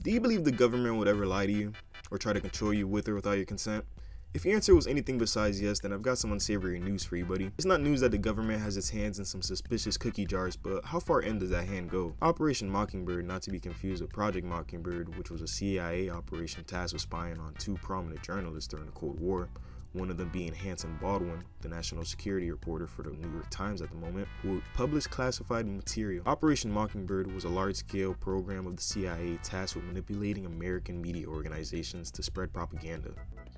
Do you believe the government would ever lie to you, or try to control you with or without your consent? If your answer was anything besides yes, then I've got some unsavory news for you, buddy. It's not news that the government has its hands in some suspicious cookie jars, but how far in does that hand go? Operation Mockingbird, not to be confused with Project Mockingbird, which was a CIA operation tasked with spying on two prominent journalists during the Cold War, one of them being Hanson Baldwin, the national security reporter for the New York Times at the moment, who published classified material. Operation Mockingbird was a large-scale program of the CIA tasked with manipulating American media organizations to spread propaganda.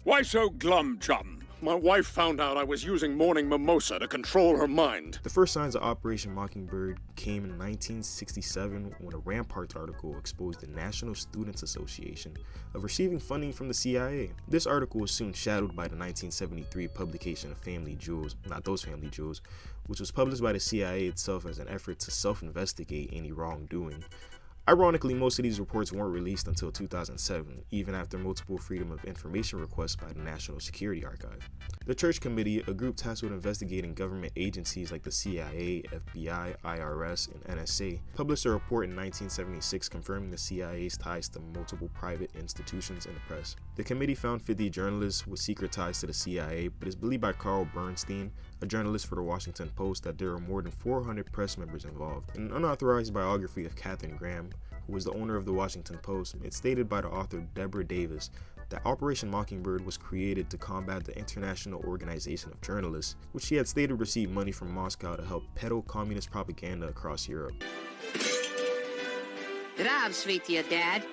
Why so glum, chum? My wife found out I was using morning mimosa to control her mind. The first signs of Operation Mockingbird came in 1967 when a Rampart article exposed the National Students Association of receiving funding from the CIA. This article was soon shadowed by the 1973 publication of Family Jewels, not those Family Jewels, which was published by the CIA itself as an effort to self-investigate any wrongdoing. Ironically, most of these reports weren't released until 2007, even after multiple Freedom of Information requests by the National Security Archive. The Church Committee, a group tasked with investigating government agencies like the CIA, FBI, IRS, and NSA, published a report in 1976 confirming the CIA's ties to multiple private institutions and the press. The committee found 50 journalists with secret ties to the CIA, but it's believed by Carl Bernstein, a journalist for the Washington Post, that there are more than 400 press members involved. In an unauthorized biography of Katharine Graham, who was the owner of the Washington Post, it's stated by the author Deborah Davis that Operation Mockingbird was created to combat the International Organization of Journalists, which she had stated received money from Moscow to help peddle communist propaganda across Europe. Здравствуйте, Dad.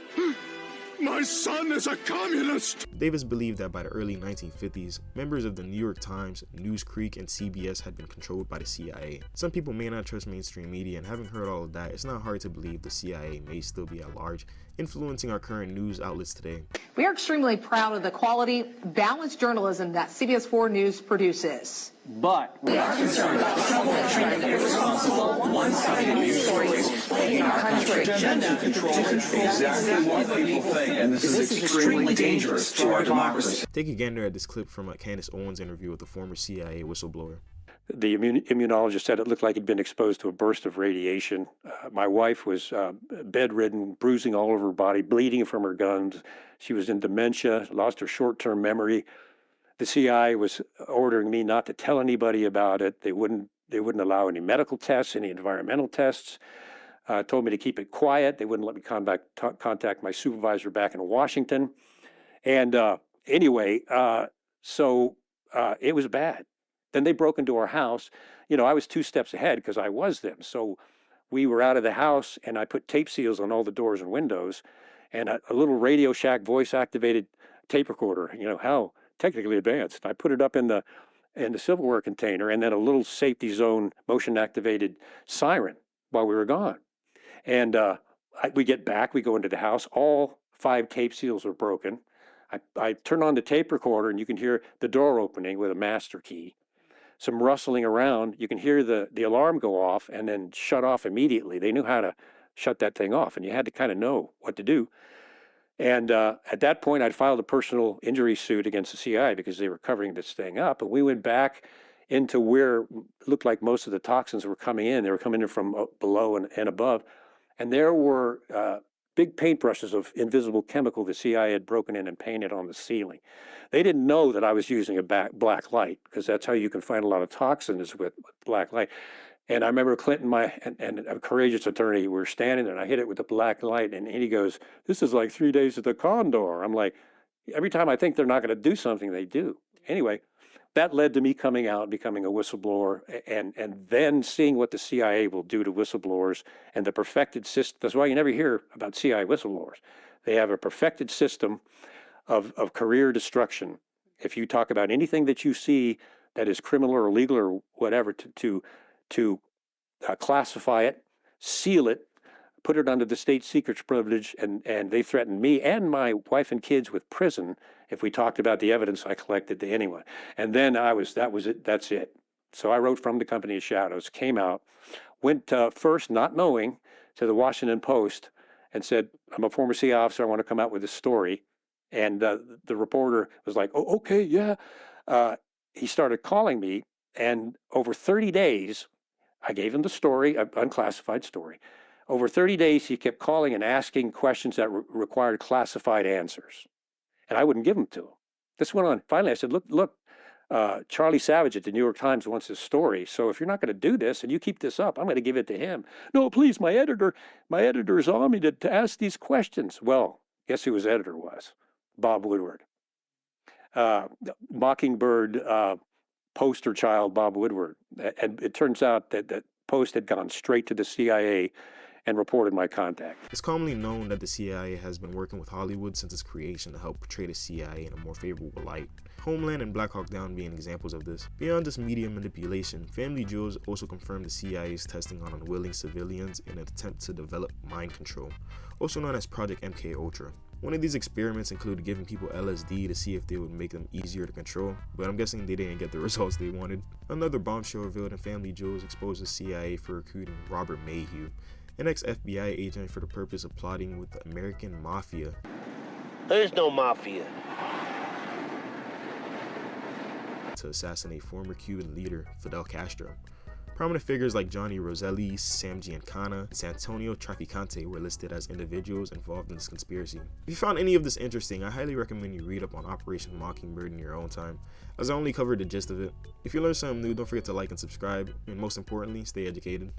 My son is a communist! Davis believed that by the early 1950s, members of the New York Times, News Creek, and CBS had been controlled by the CIA. Some people may not trust mainstream media, and having heard all of that, it's not hard to believe the CIA may still be at large, influencing our current news outlets today. We are extremely proud of the quality, balanced journalism that CBS 4 News produces. But we are concerned about troubling trend of irresponsible, one-sided news stories plaguing our country. Agenda to control exactly what people think, and this is extremely dangerous to our democracy. Take a gander at this clip from a Candace Owens interview with a former CIA whistleblower. The immunologist said it looked like he'd been exposed to a burst of radiation. My wife was bedridden, bruising all over her body, bleeding from her gums. She was in dementia, lost her short-term memory. The CIA was ordering me not to tell anybody about it. They wouldn't allow any medical tests, any environmental tests. Told me to keep it quiet. They wouldn't let me contact my supervisor back in Washington. And anyway, so it was bad. Then they broke into our house. You know, I was 2 steps ahead because I was them. So we were out of the house, and I put tape seals on all the doors and windows, and a little Radio Shack voice-activated tape recorder. You know, how technically advanced. I put it up in the silverware container, and then a little safety zone motion-activated siren while we were gone. And we get back, we go into the house. All 5 tape seals are broken. I turn on the tape recorder, and you can hear the door opening with a master key. Some rustling around. You can hear the alarm go off and then shut off immediately. They knew how to shut that thing off, and you had to kind of know what to do. And at that point, I'd filed a personal injury suit against the CIA because they were covering this thing up. And we went back into where it looked like most of the toxins were coming in. They were coming in from below and above. And there were big paintbrushes of invisible chemical the CIA had broken in and painted on the ceiling. They didn't know that I was using a black light, because that's how you can find a lot of toxins with black light. And I remember Clinton, and a courageous attorney, were standing there, and I hit it with the black light, and he goes, "This is like 3 days of the Condor." I'm like, every time I think they're not going to do something, they do. Anyway, that led to me coming out and becoming a whistleblower, and then seeing what the CIA will do to whistleblowers and the perfected system. That's why you never hear about CIA whistleblowers. They have a perfected system of career destruction. If you talk about anything that you see that is criminal or illegal or whatever, to classify it, seal it, put it under the state secrets privilege, and they threatened me and my wife and kids with prison if we talked about the evidence I collected to anyone. And then that was it. That's it. So I wrote From the Company of Shadows, came out, went first, not knowing, to the Washington Post and said, "I'm a former CIA officer. I want to come out with this story." And the reporter was like, "Oh, okay, yeah." He started calling me, and over 30 days, I gave him the story, an unclassified story. Over 30 days, he kept calling and asking questions that required classified answers. And I wouldn't give them to him. This went on. Finally, I said, look, Charlie Savage at the New York Times wants his story. So if you're not going to do this and you keep this up, I'm going to give it to him. No, please, my editor is on me to ask these questions. Well, guess who his editor was? Bob Woodward. Mockingbird poster child Bob Woodward. And it turns out that Post had gone straight to the CIA and reported my contact. It's commonly known that the CIA has been working with Hollywood since its creation to help portray the CIA in a more favorable light. Homeland and Black Hawk Down being examples of this. Beyond this media manipulation, Family Jewels also confirmed the CIA's testing on unwilling civilians in an attempt to develop mind control, also known as Project MKUltra. One of these experiments included giving people LSD to see if they would make them easier to control, but I'm guessing they didn't get the results they wanted. Another bombshell revealed in Family Jewels exposed the CIA for recruiting Robert Mayhew, an ex-FBI agent for the purpose of plotting with the American Mafia. There's no mafia. To assassinate former Cuban leader Fidel Castro. Prominent figures like Johnny Roselli, Sam Giancana, and Santonio Traficante were listed as individuals involved in this conspiracy. If you found any of this interesting, I highly recommend you read up on Operation Mockingbird in your own time, as I only covered the gist of it. If you learned something new, don't forget to like and subscribe, and most importantly, stay educated.